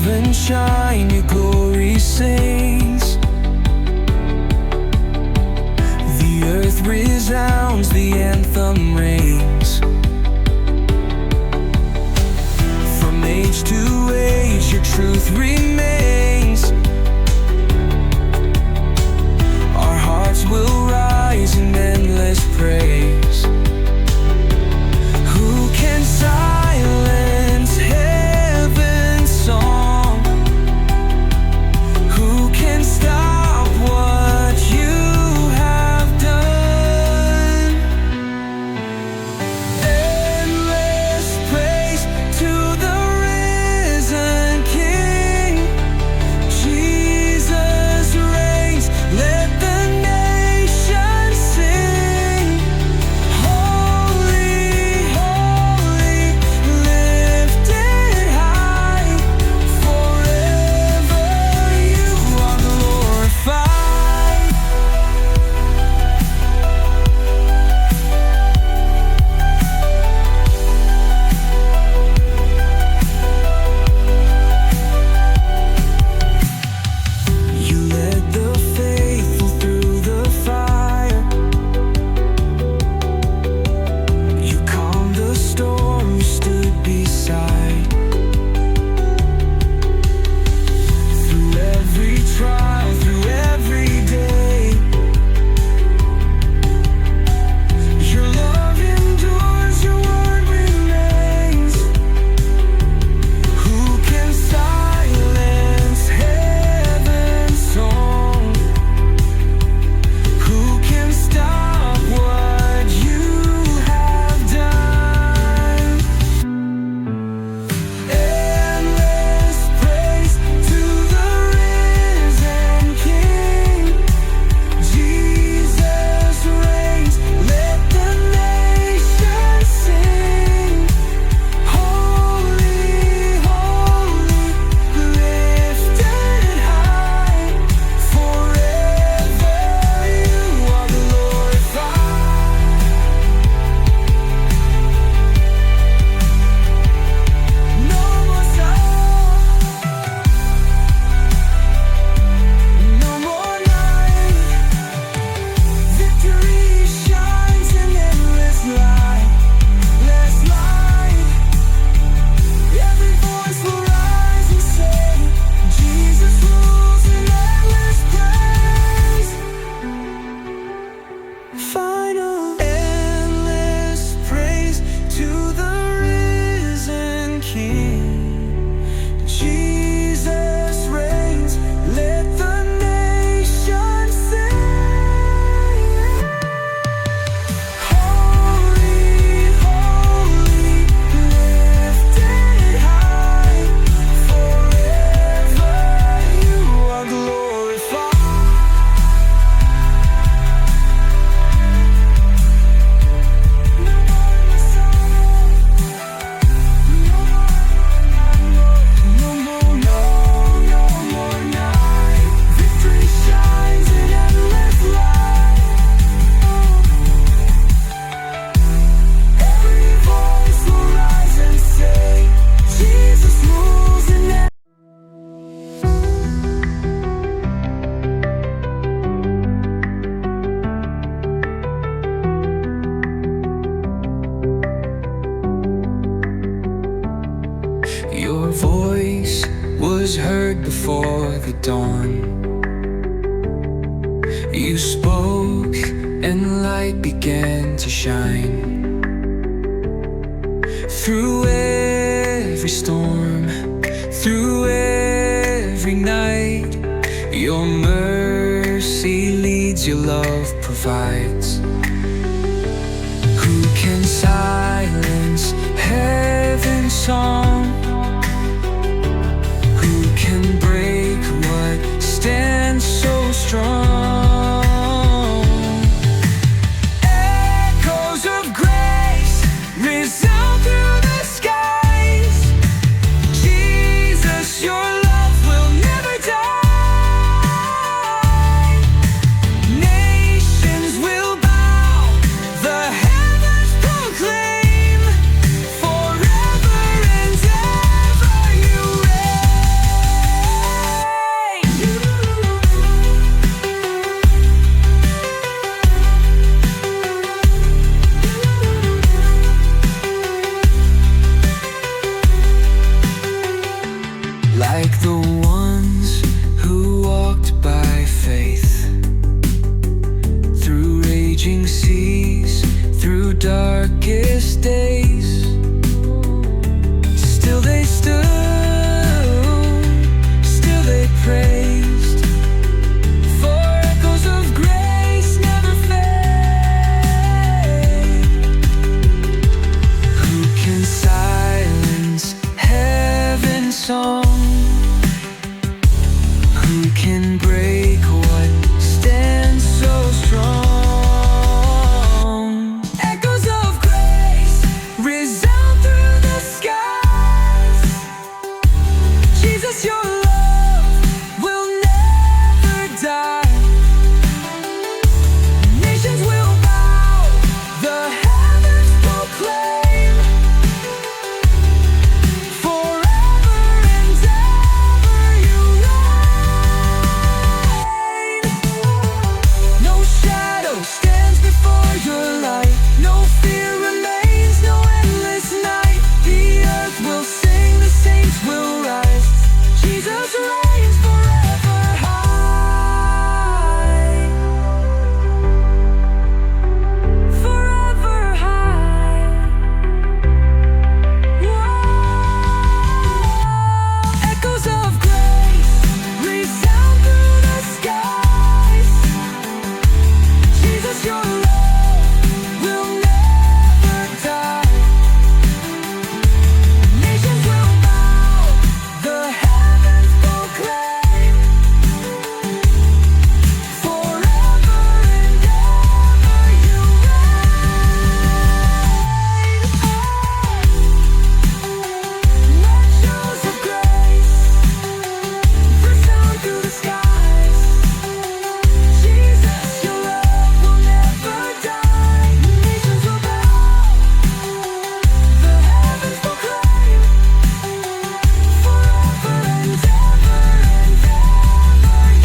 heaven shine, your glory sings. The earth resounds, the anthem rings. From age to age, your truth remains. Our hearts will rise in endless praise. Who can silence heaven's song? Who can stop what you have done? Endless praise to the risen King. Jesus reigns, let the nations sing. Holy, holy, lifted high, forever you are glorified. You led the faithful through the fire. You calmed the storm, you stood beside. Through every trial, through every day, your love endures, your word remains. Who can silence heaven's song? Who can stop what you have done? Endless praise to the risen King. Jesus reigns, let the nations sing. Holy, holy, lifted high, forever you are glorified. No more sorrow, no more night. Victory shines in endless light. Less light. Every voice will rise and say, Jesus rules in endless praise. Final endless praise to the risen King. Jesus reigns, let the nations sing. Holy, holy, lifted high, forever you are glorified. No more sorrow, no more night. Victory shines in endless light. Every voice will rise and say, Jesus rules in Your voice was heard before the dawn. You spoke and light began to shine. Through every storm, through every night, your mercy leads, your love provides. Who can silence heaven's song? Who can break what stands so strong? Echoes of grace resound through the skies. Jesus, your love will never die. Nations will bow, the heavens proclaim, forever and ever. like the ones who walked by faith through raging seas, through darkest days. Still they stood, still they praised, for echoes of grace never fade. Who can silence heaven's song? Who can break what stands so strong? Echoes of grace resound through the skies. Jesus, your love will never die. Nations will bow, the heavens proclaim, forever and ever you reign. No shadow stands before your light, no fear remains, no endless night. The earth will sing, the saints will rise. Jesus reigns forever high, forever high. Whoa. Echoes of grace resound through the skies. Jesus, your love will never die. Nations will bow, the heavens proclaim, forever and ever you reign. Echoes of grace resound through the skies. Jesus, your love will never die. Nations will bow, the heavens proclaim, forever and ever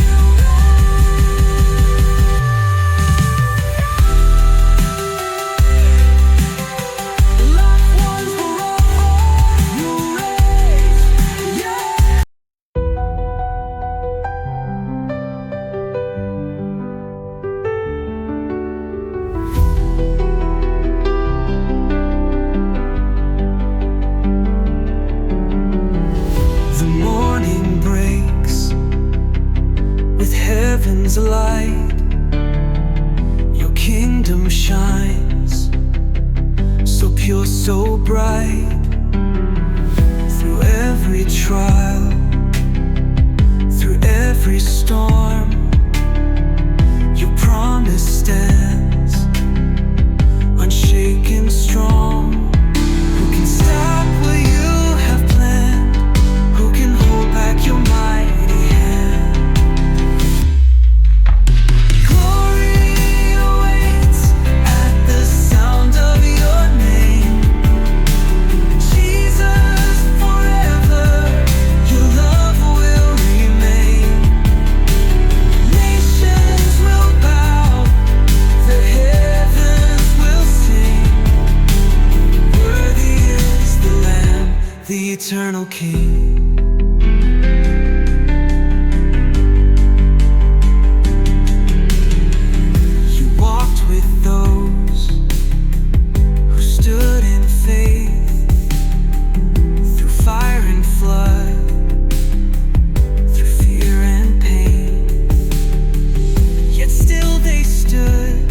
you reign. Loved ones forever you reign. Yeah. The morning breaks with heaven's light. Your kingdom shines so pure, so bright. Through every trial, through every storm, your promise stands unshaken, strong. Who can stop what you have planned? Who can hold back your mighty hand? Glory awaits at the sound of your name. Jesus, forever your love will remain. Nations will bow, the heavens will sing. Worthy is the Lamb, the eternal King. You walked with those who stood in faith through fire and flood, through fear and pain. Yet still they stood,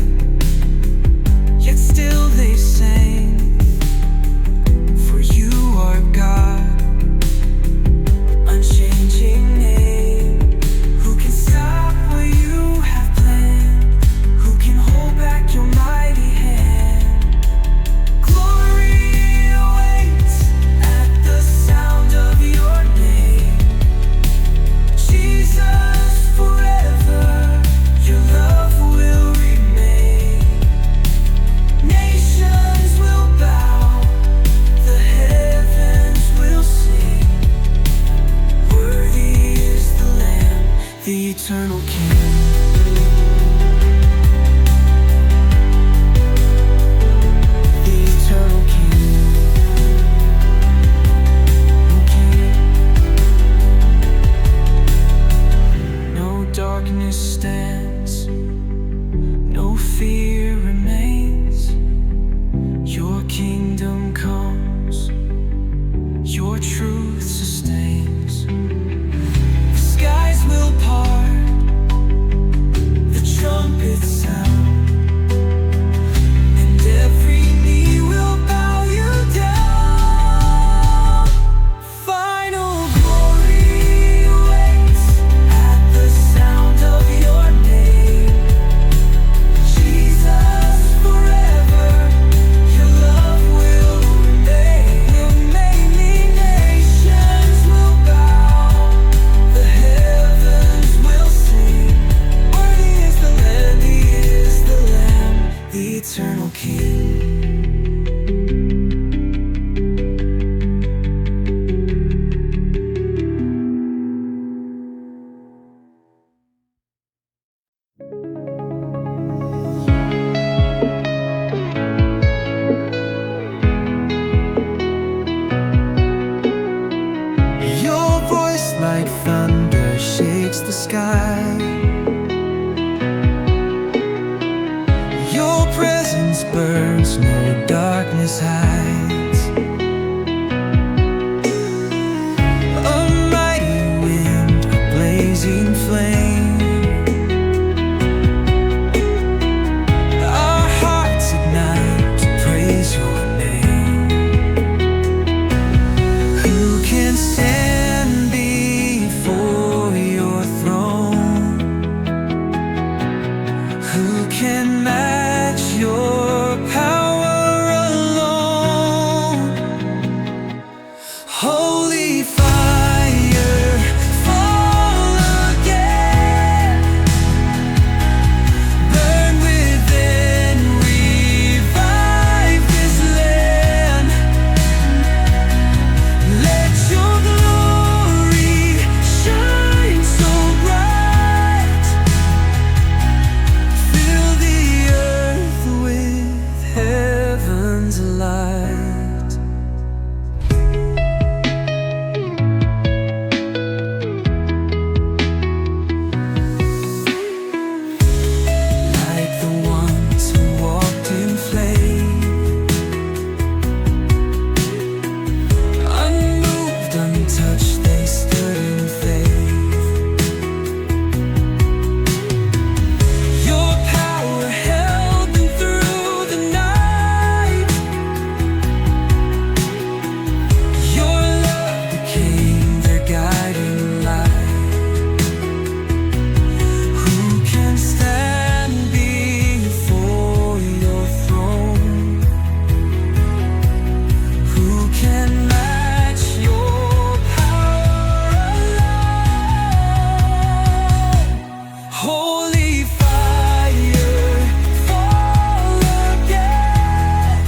yet still they sang. For you are God, unchanging name. Who can stop what you have planned? Who can hold back your mighty hand? Glory awaits at the sound of your name. Jesus, forever your love will remain. Nations will bow, the heavens will sing. Worthy is the Lamb, the eternal King. The eternal King. like thunder shakes the sky. Your presence burns, no darkness hides. A mighty wind, a blazing flame. Our hearts ignite to praise your name. Who can stand before your throne? Who can match your power alone? Holy fire, fall again. Burn within, revive this land. Let your glory shine so bright. Fill the earth with heaven's light. Like the ones who walked in flame, unmoved, untouched, they stood in faith. Your power held them through the night. Your love became their guiding light. Who can stand before your throne? Who can match your power alone? Holy fire, fall again.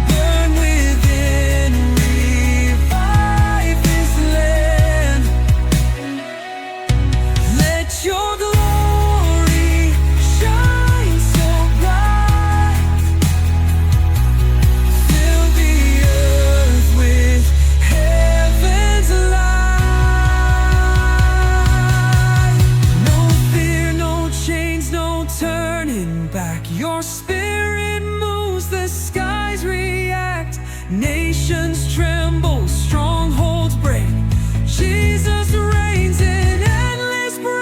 Burn within, revive this land. Let your glory shine so bright. Fill the earth with heaven's light. No fear, no chains, no turning back. Your spirit moves, the skies react. Nations tremble, strongholds break. Jesus reigns in endless praise.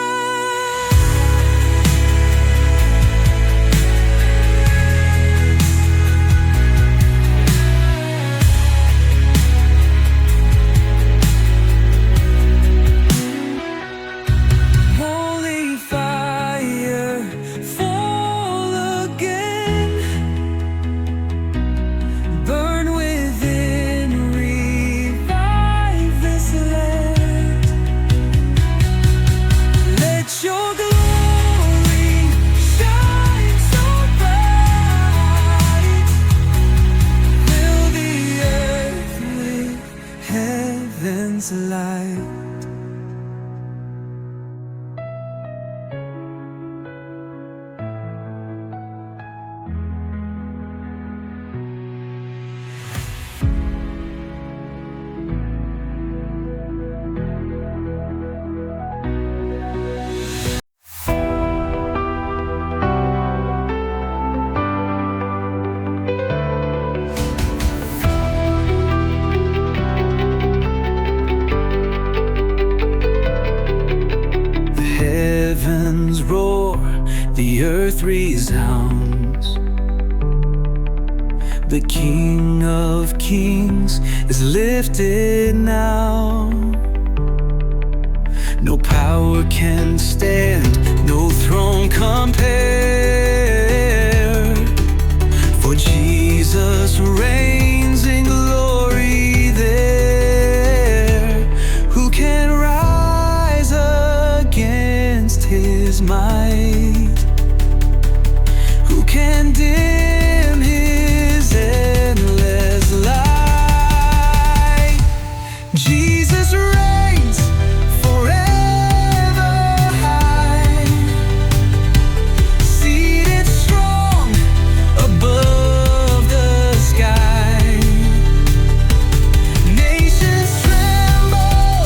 Holy fire, fall again. Burn within, revive this land. Let your glory shine so bright. Fill the earth with heaven's light. The heavens roar, the earth resounds. The King of Kings is lifted now. No power can stand, no throne compared. For Jesus reigns in glory there. Who can rise against his might? Who can dim his endless light? Jesus reigns forever high, seated strong above the sky. Nations tremble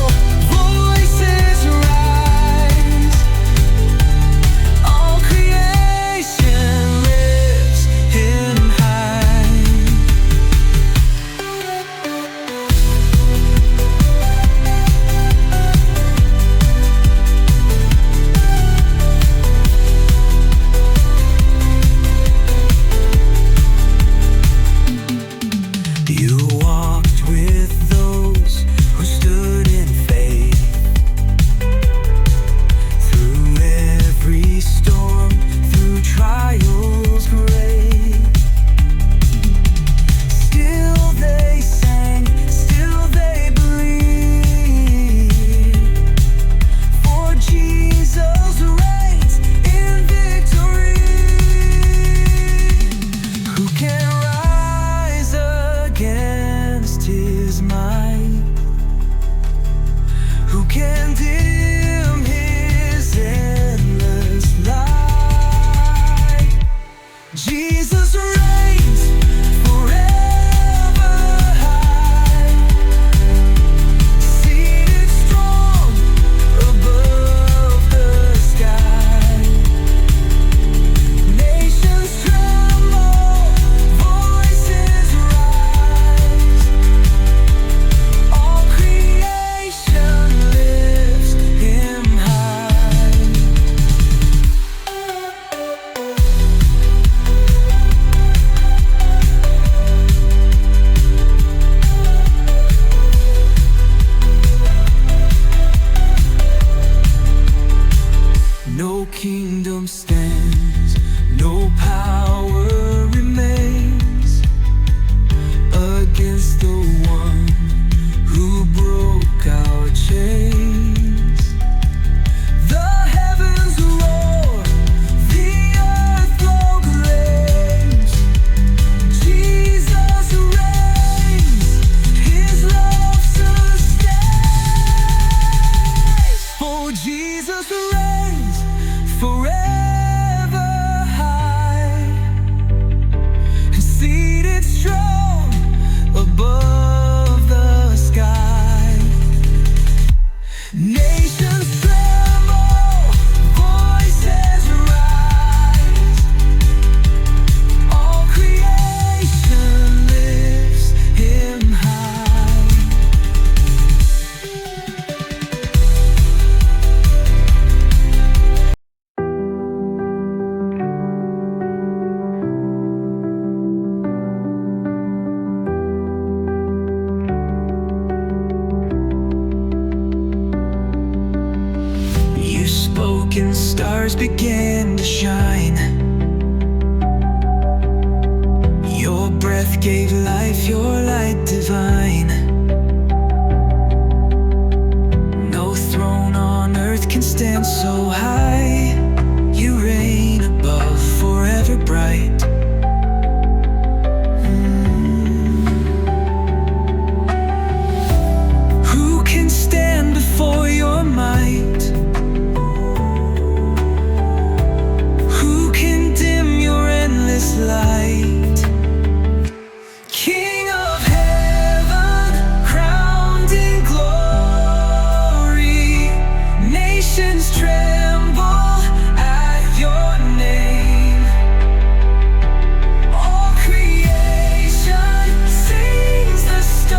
spoke and stars began to shine. Your breath gave life, your light divine. No throne on earth can stand so high. You reign above, forever bright. Who can stand before your might? Who can dim your endless light? King of heaven, crowned in glory, nations tremble at your name. All creation sings the story.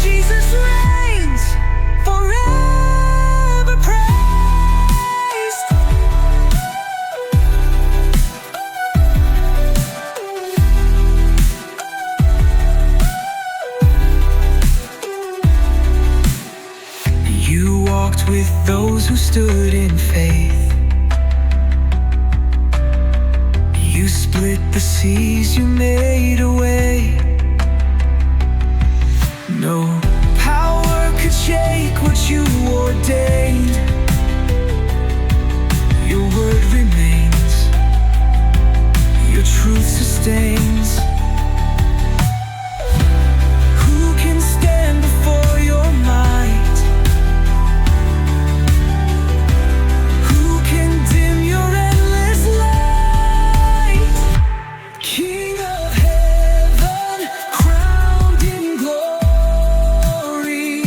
Jesus reigns, forever praised. You walked with those who stood in faith. You split the seas, you made a way. No power could shake what you ordained. Your word remains, your truth sustains. Who can stand before your might? Who can dim your endless light? King of heaven, crowned in glory,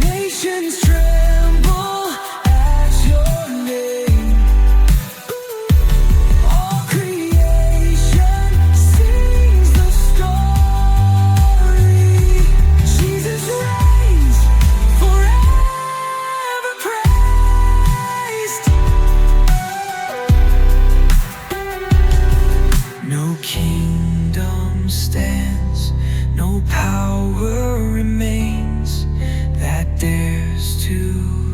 nations tremble at your name. All creation sings the story. Jesus reigns, forever praised. No kingdom stands, no power remains that dares to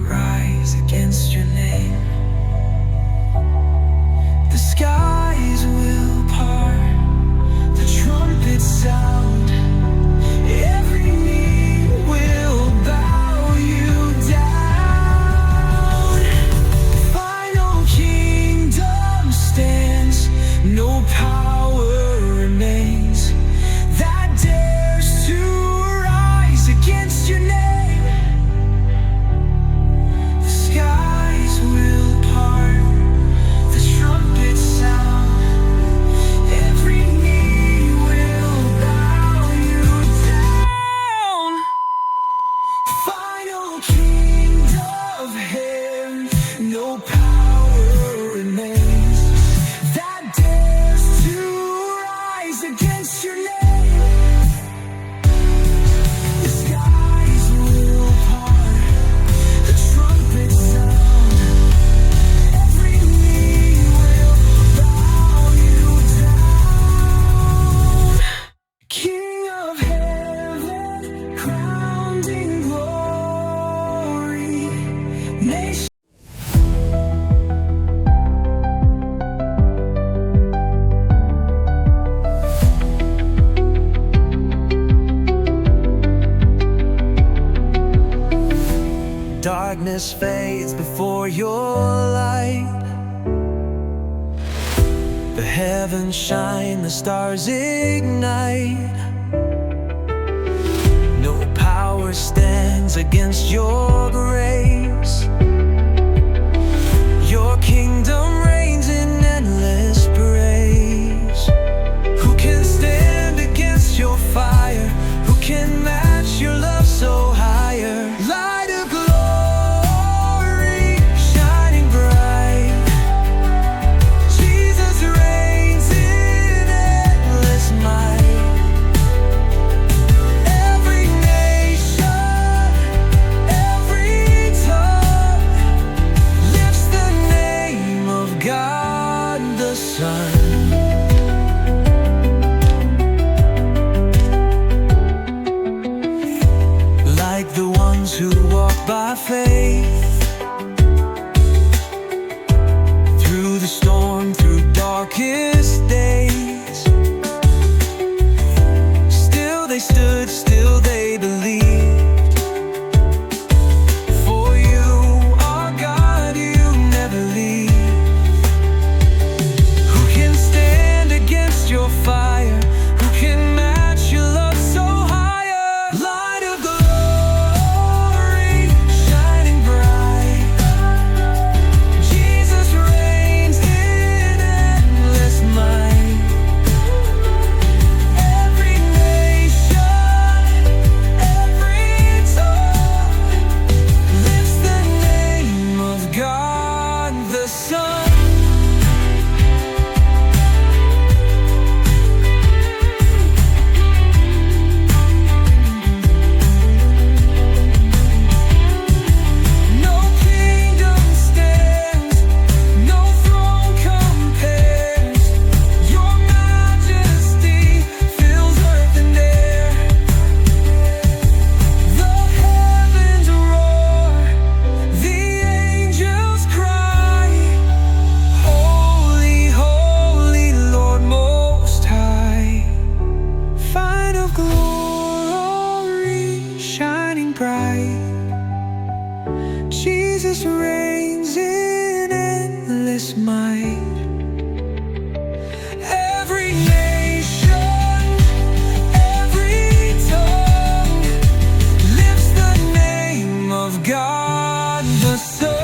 rise against your name. The skies will part, the trumpets sound, every knee will bow you down. Final kingdom stands, no power remains that dares to rise against your name. The skies will part, the trumpets sound, every knee will bow you down. Final kingdom of heaven, no power remains that dares to rise against your name. The skies will part, the trumpets sound, every knee will bow you down. King of heaven, crowned in glory, nation. Darkness fades before your light. The heavens shine, the stars ignite. No power stands against your grace. Your kingdom reigns in endless praise. Who can stand against your fire? Who can match your love so higher? Light of glory, shining bright. Jesus reigns in endless might. Every nation, every tongue lifts the name of God the Son. by faith. Through the storm, through darkest days, still they stood, still they believed. For you are God, you never leave. Who can stand against your fire? Who can match your love so higher? Light of glory, shining bright, Jesus reigns in endless might. Every nation, every tongue lifts the name of God the Son. No kingdom stands, no throne compares. Your majesty fills earth and air. The heavens roar, the angels cry, holy, holy, Lord Most High. Fine of glory, shining bright, Jesus reigns in endless might. Every nation, every tongue lifts the name of God the Son.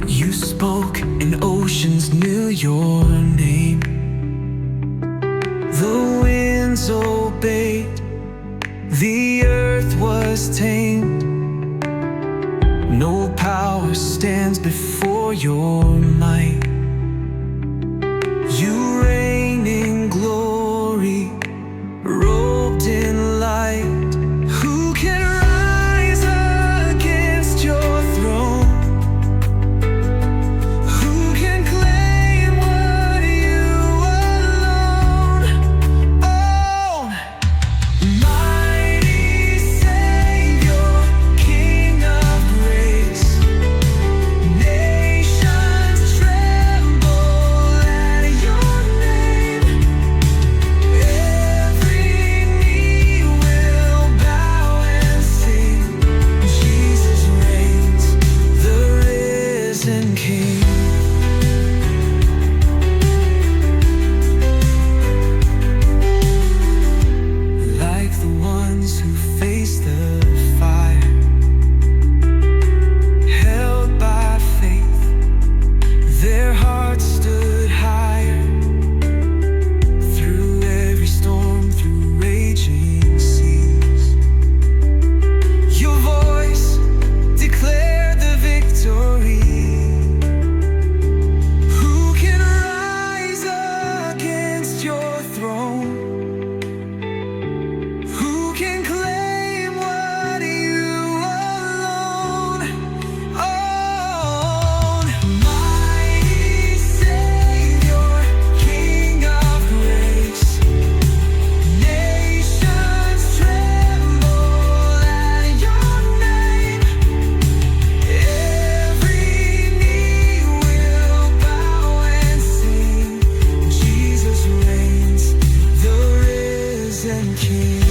You spoke and oceans knew your name. The winds obeyed, the earth was tamed. No power stands before your might. You reign in glory, robed in light. Who can rise against your throne? Who can claim what you alone own? Mighty Savior, King of grace, nations tremble at your name. Every knee will bow and sing, Jesus reigns, the risen King. Like the ones who face the fire, held by faith, their hearts stood higher. Through every storm, through raging seas, your voice declared the victory. Who can rise against your throne? Who can claim what you alone own? Mighty Savior, King of grace, nations tremble at your name. Every knee will bow and sing, Jesus reigns, the risen King.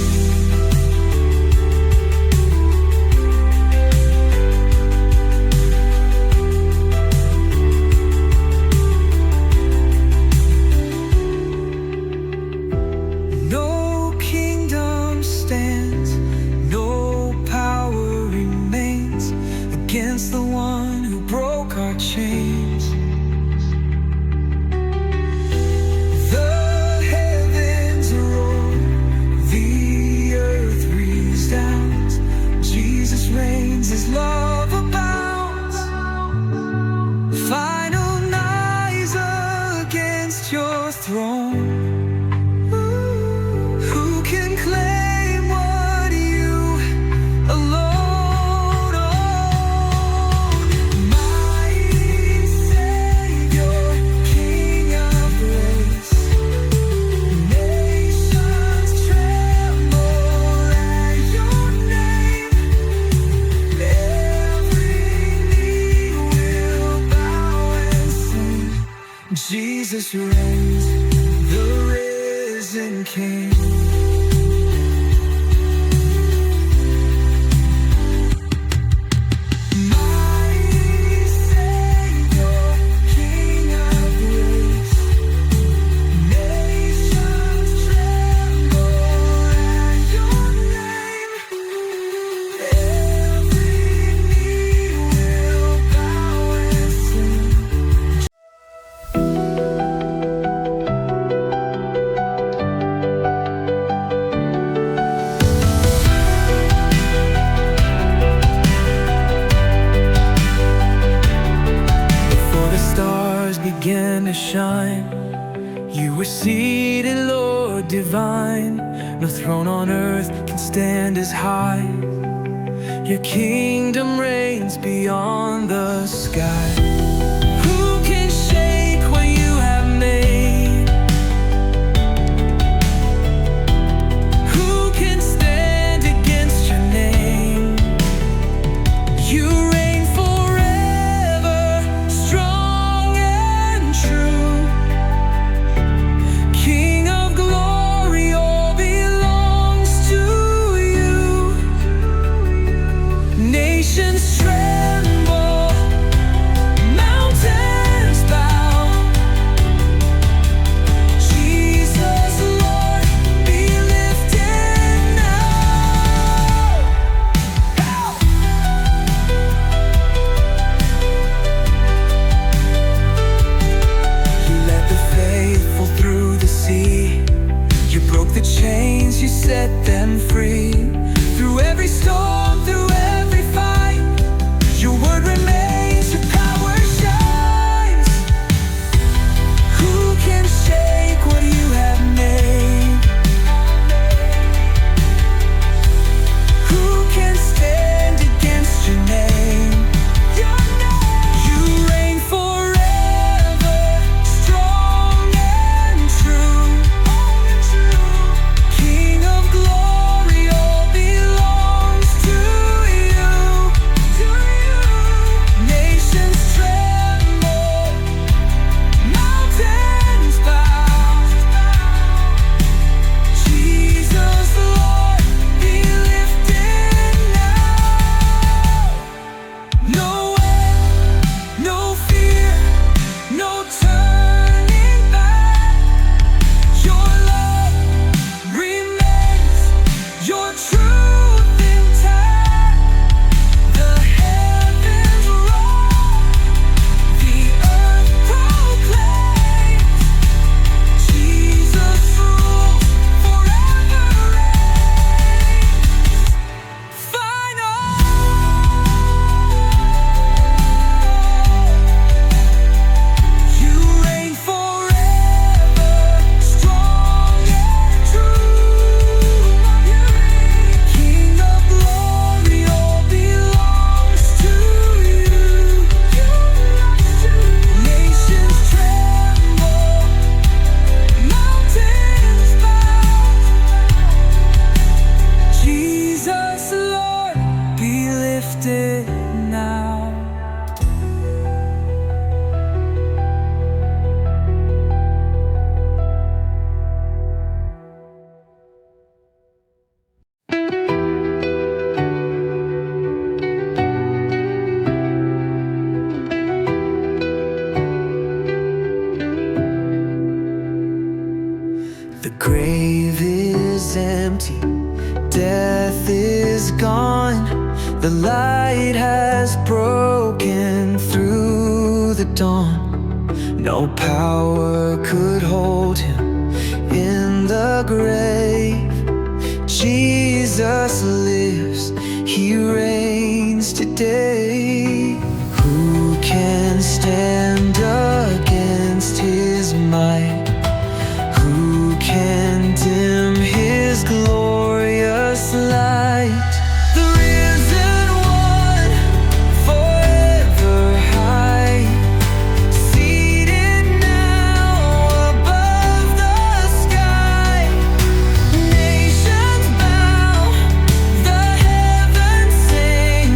No kingdom stands, no power remains against the one who broke our chains. The heavens roar, the earth resounds, Jesus reigns, the risen King. Began to shine, you were seated, Lord divine. No throne on earth can stand as high. Your kingdom reigns beyond the sky. Who can shake what you have made? Who can stand against your name? You reign forever, strong and true. King of glory, all belongs to you. Nations tremble, mountains bow. Jesus, Lord, be lifted now. You led the faithful through the sea. You broke the chains, you set them free. Through every storm, through every fight, your word remains, your power shines. Who can shake what you have made? Who can stand against your name? You reign forever, strong and true. King of glory, all belongs to you. Nations tremble, mountains bow. Jesus, Lord, be lifted now. No way, no fear, no turning back. Your love remains, your truth intact. The heavens roar, the earth proclaims. Jesus rules, forever reigns. Final. You reign forever, strong and true. King of glory, all belongs to you. Nations tremble, mountains bow. Jesus, Lord, be lifted now. The grave is empty, death is gone. The light has broken through the dawn. No power could hold him in the grave. Jesus lives, he reigns today. Who can stand against his might? Who can dim his glorious light? The risen one, forever high, seated now above the sky. Nations bow, the heavens sing.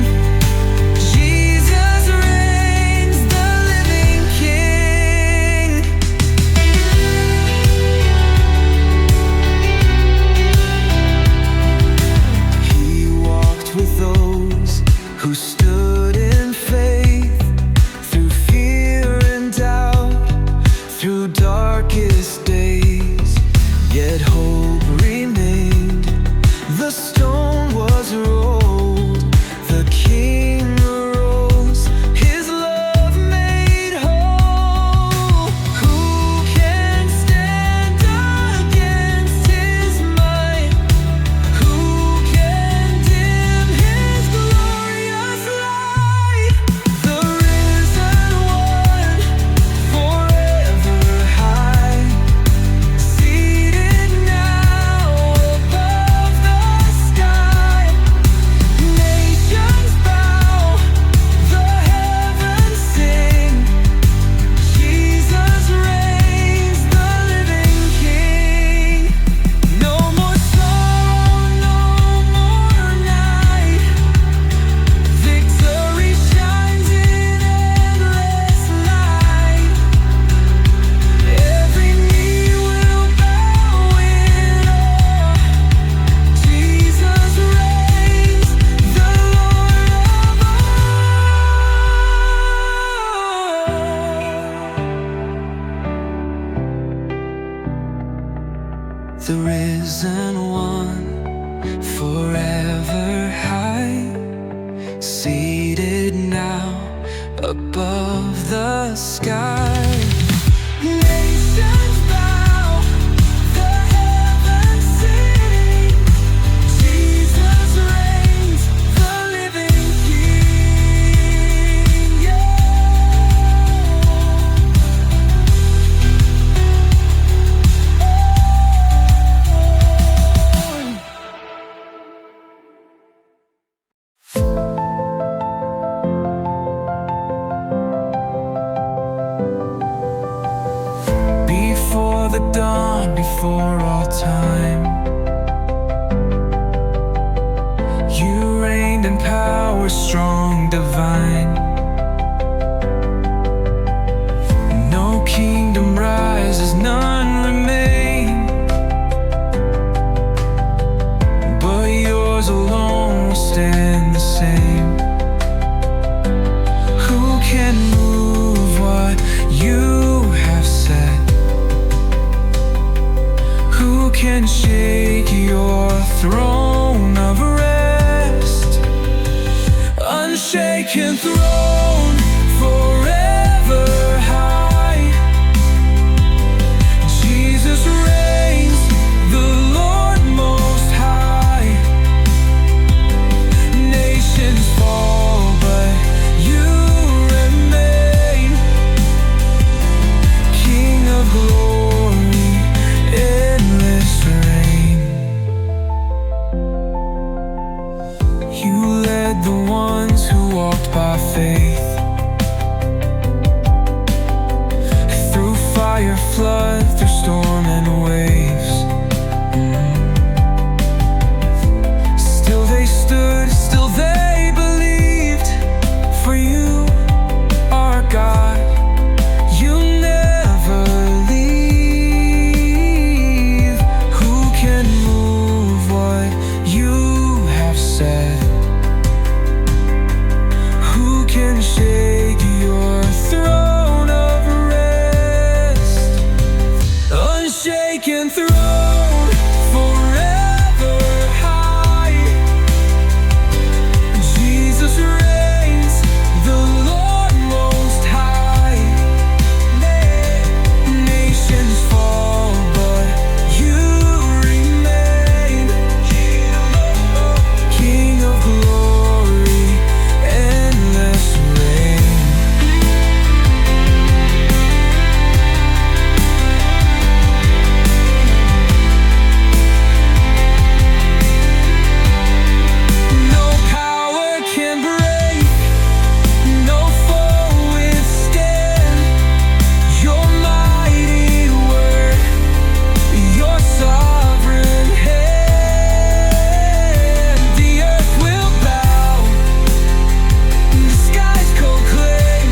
above the sky. Nations bow, the heavens sing. Jesus reigns, the living King. Before the dawn, before all time, you reigned in power, strong, divine. No kingdom rises, none remain, but yours alone will stand the same. Who can move what you have said? Who can shake your throne of rest? Unshaken throne, forever high. Jesus reigns, the Lord most high. Nations fall, but you remain. King of glory, endless reign. You led the ones who walked by faith through fire, flood, through storm and waves. Still they stood, still they believed. For you are God, you never leave. Who can move what you have said? Who can shake your throne of rest? Unshaken throne, forever high. Jesus reigns, the Lord most high. Nations fall, but you remain. King of glory, endless reign. No power can break, no foe withstand your mighty word, your sovereign hand. The earth will bow, the skies proclaim.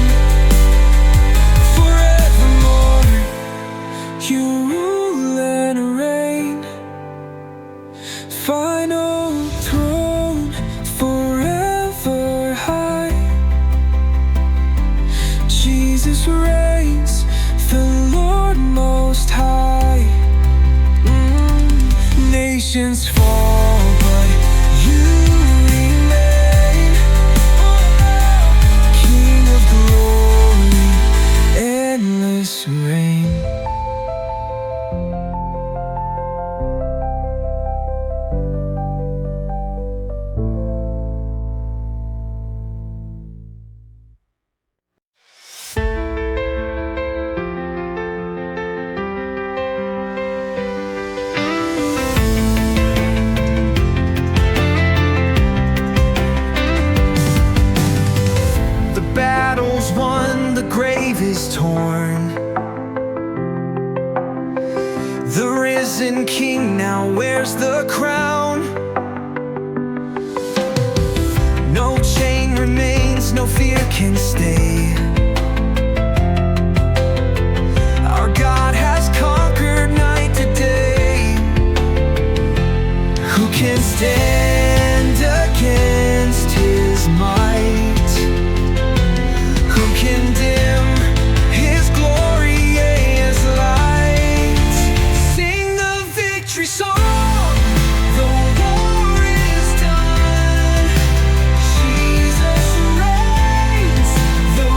Forevermore you rule and reign. Final throne, forever high. Jesus reigns, the Lord most high. Nations fall, but you remain. King of glory, endless reign. The battle's won, the grave is torn. The risen King now wears the crown. No chain remains, no fear can stay. Our God has conquered night to day. Who can stand against his might? Who can dim his glory as light? Sing the victory song, the war is done. Jesus reigns, the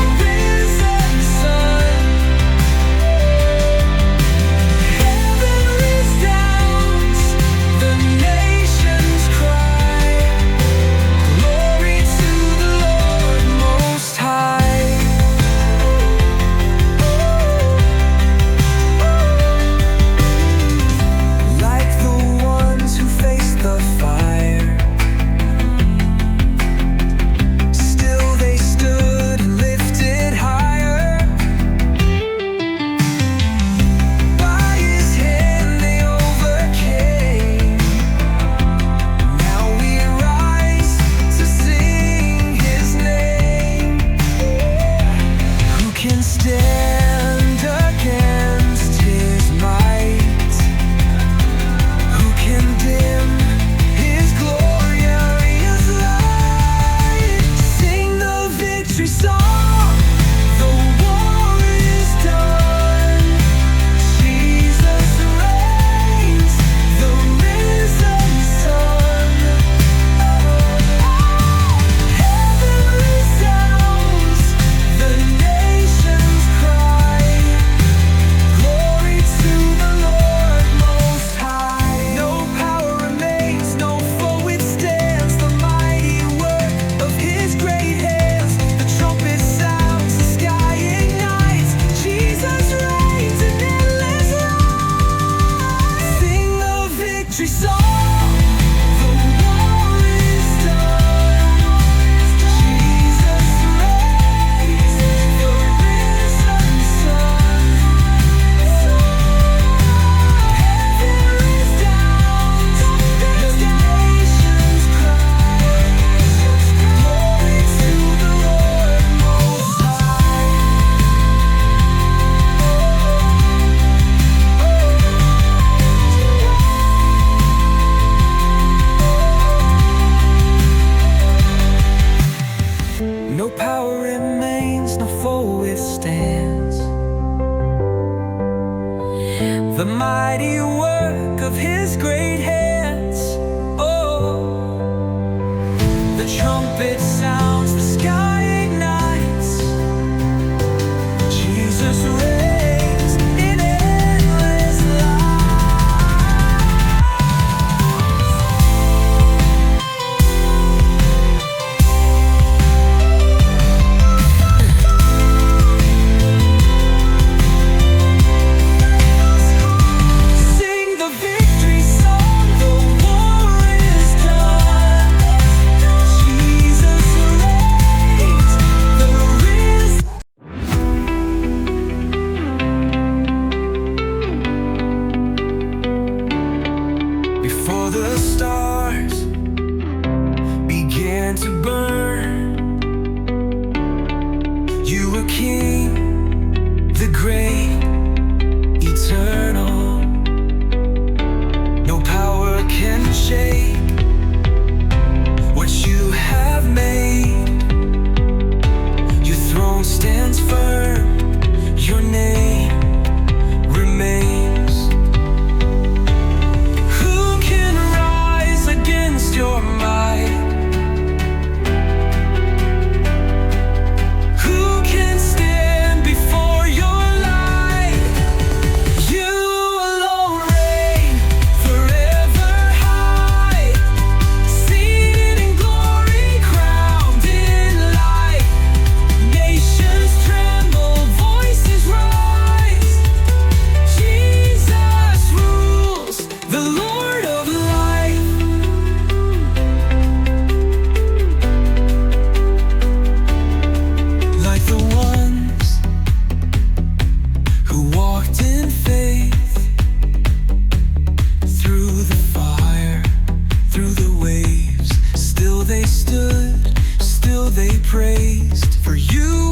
they praised. For you